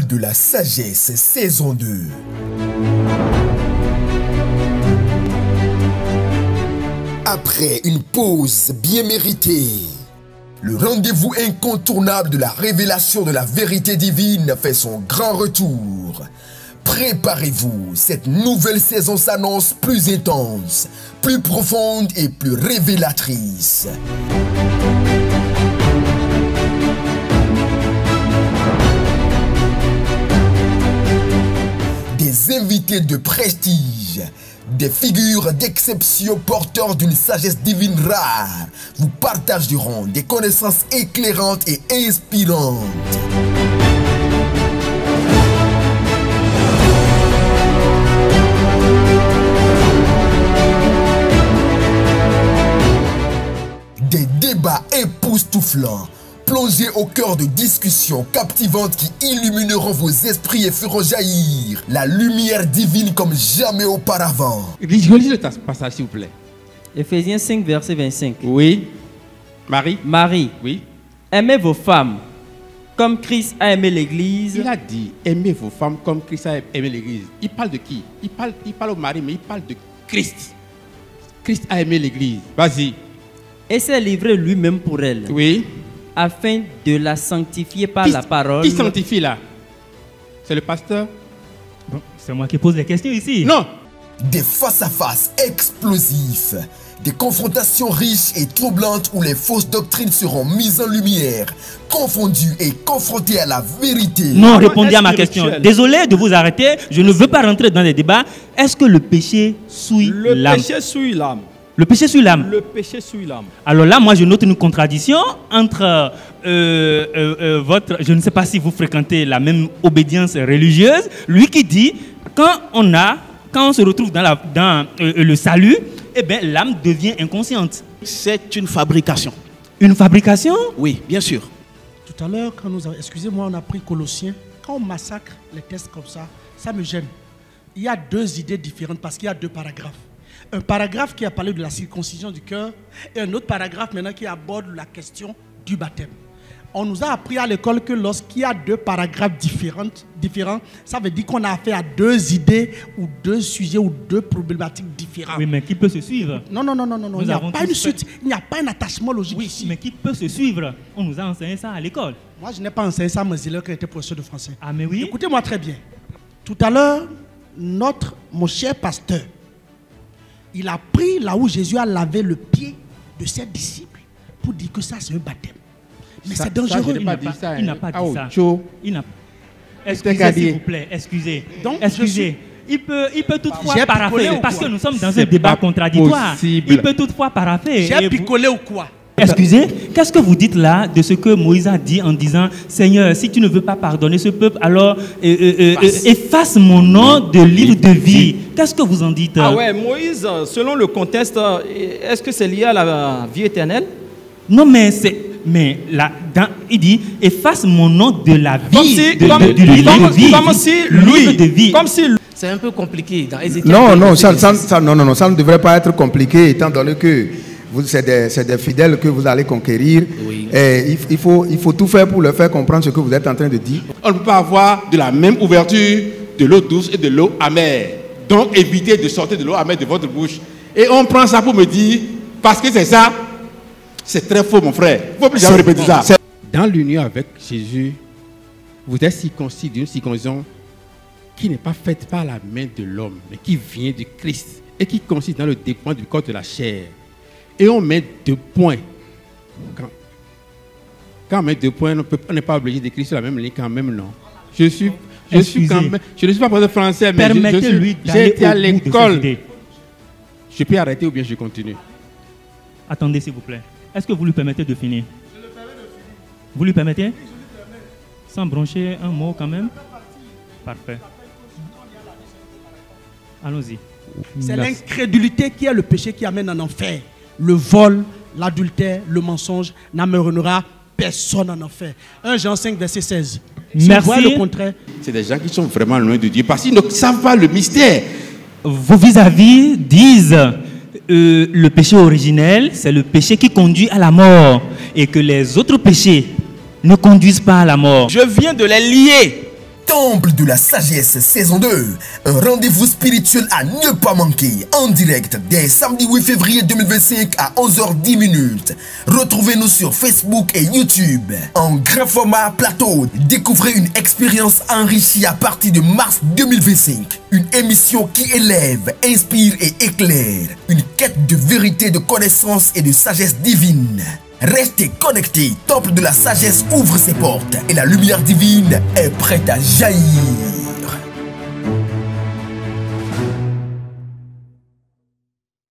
L'école de la sagesse, saison 2. Après une pause bien méritée, le rendez-vous incontournable de la révélation de la vérité divine fait son grand retour. Préparez-vous, cette nouvelle saison s'annonce plus intense, plus profonde et plus révélatrice. Des invités de prestige, des figures d'exception porteurs d'une sagesse divine rare vous partageront des connaissances éclairantes et inspirantes. Des débats époustouflants, plongés au cœur de discussions captivantes qui illumineront vos esprits et feront jaillir la lumière divine comme jamais auparavant. Relisez le passage, s'il vous plaît. Éphésiens 5, verset 25. Oui. Marie. Marie, Oui. aimez vos femmes comme Christ a aimé l'Église. Il a dit, aimez vos femmes comme Christ a aimé l'Église. Il parle de qui? Il parle au mari, mais il parle de Christ. Christ a aimé l'Église. Vas-y. Et s'est livré lui-même pour elle, Oui. afin de la sanctifier par la parole. Qui sanctifie là? C'est le pasteur? Bon, c'est moi qui pose les questions ici. Non. Des face-à-face explosifs, des confrontations riches et troublantes où les fausses doctrines seront mises en lumière, confondues et confrontées à la vérité. Non, répondez à ma question. Désolé de vous arrêter, je ne veux pas rentrer dans les débats. Est-ce que le péché souille l'âme? Le péché souille l'âme. Le péché souille l'âme. Le péché souille l'âme. Alors là, moi, je note une contradiction entre votre... Je ne sais pas si vous fréquentez la même obédience religieuse. Lui qui dit, quand on se retrouve dans le salut, eh bien, l'âme devient inconsciente. C'est une fabrication. Une fabrication? Oui, bien sûr. Tout à l'heure, quand nous avons, excusez-moi, on a pris Colossiens. Quand on massacre les textes comme ça me gêne. Il y a deux idées différentes parce qu'il y a deux paragraphes. Un paragraphe qui a parlé de la circoncision du cœur et un autre paragraphe maintenant qui aborde la question du baptême. On nous a appris à l'école que lorsqu'il y a deux paragraphes différents, ça veut dire qu'on a affaire à deux idées ou deux sujets ou deux problématiques différentes. Oui, mais qui peut se suivre? Non. Il n'y a pas une suite, il n'y a pas un attachement logique Oui, ici. mais qui peut se suivre? On nous a enseigné ça à l'école. Moi, je n'ai pas enseigné ça à mes élèves qui étaient professeurs de français. Ah, mais oui. Écoutez-moi très bien. Tout à l'heure, mon cher pasteur, il a pris là où Jésus a lavé le pied de ses disciples pour dire que ça, c'est un baptême. Mais c'est dangereux. Il n'a pas dit ça. Il n'a pas. Excusez, S'il vous plaît, excusez. Donc, excusez. Il peut toutefois J'ai parapher, picolé ou parce quoi? que nous sommes dans C'est un débat pas contradictoire. possible. Il peut toutefois parapher. J'ai picolé ou quoi? Excusez, qu'est-ce que vous dites là de ce que Moïse a dit en disant « Seigneur, si tu ne veux pas pardonner ce peuple, alors efface mon nom de livre de vie ». Qu'est-ce que vous en dites? Ah ouais, Moïse, selon le contexte, est-ce que c'est lié à la vie éternelle? Non, mais c'est... Mais là, il dit « Efface mon nom de la vie, Comme si, du livre de vie. » comme si lui, comme si C'est un peu compliqué dans Ézéchiel. Non, ça ne devrait pas être compliqué étant donné que c'est des fidèles que vous allez conquérir. Oui. Et il faut tout faire pour leur faire comprendre ce que vous êtes en train de dire. On ne peut pas avoir de la même ouverture de l'eau douce et de l'eau amère. Donc évitez de sortir de l'eau amère de votre bouche. Et on prend ça pour me dire, parce que c'est ça, c'est très faux mon frère. Il ne faut plus jamais répéter ça. Dans l'union avec Jésus, vous êtes circoncis d'une circoncision qui n'est pas faite par la main de l'homme, mais qui vient du Christ et qui consiste dans le déploiement du corps de la chair. Et on met 2 points. Quand on met 2 points, on n'est pas obligé d'écrire sur la même ligne quand même, non. Je ne suis pas professeur français, mais j'ai été à l'école. Je peux arrêter ou bien je continue? Attendez, s'il vous plaît. Est-ce que vous lui permettez de finir? Je le permets de finir. Vous lui permettez? Oui, je lui permets. Sans broncher un mot quand même? Parfait. Allons-y. C'est l'incrédulité qui est le péché qui amène en enfer. Le vol, l'adultère, le mensonge n'amènera personne en enfer. 1 Jean 5, verset 16. Si Merci. on voit le contraire. C'est des gens qui sont vraiment loin de Dieu parce qu'ils ne savent pas le mystère. Vos vis-à-vis disent le péché originel, c'est le péché qui conduit à la mort et que les autres péchés ne conduisent pas à la mort. Je viens de les lier Temple de la Sagesse saison 2, un rendez-vous spirituel à ne pas manquer, en direct dès samedi 8 février 2025 à 11h10. Retrouvez-nous sur Facebook et YouTube. En grand format plateau, découvrez une expérience enrichie à partir de mars 2025. Une émission qui élève, inspire et éclaire. Une quête de vérité, de connaissance et de sagesse divine. Restez connectés, Temple de la Sagesse ouvre ses portes et la lumière divine est prête à jaillir.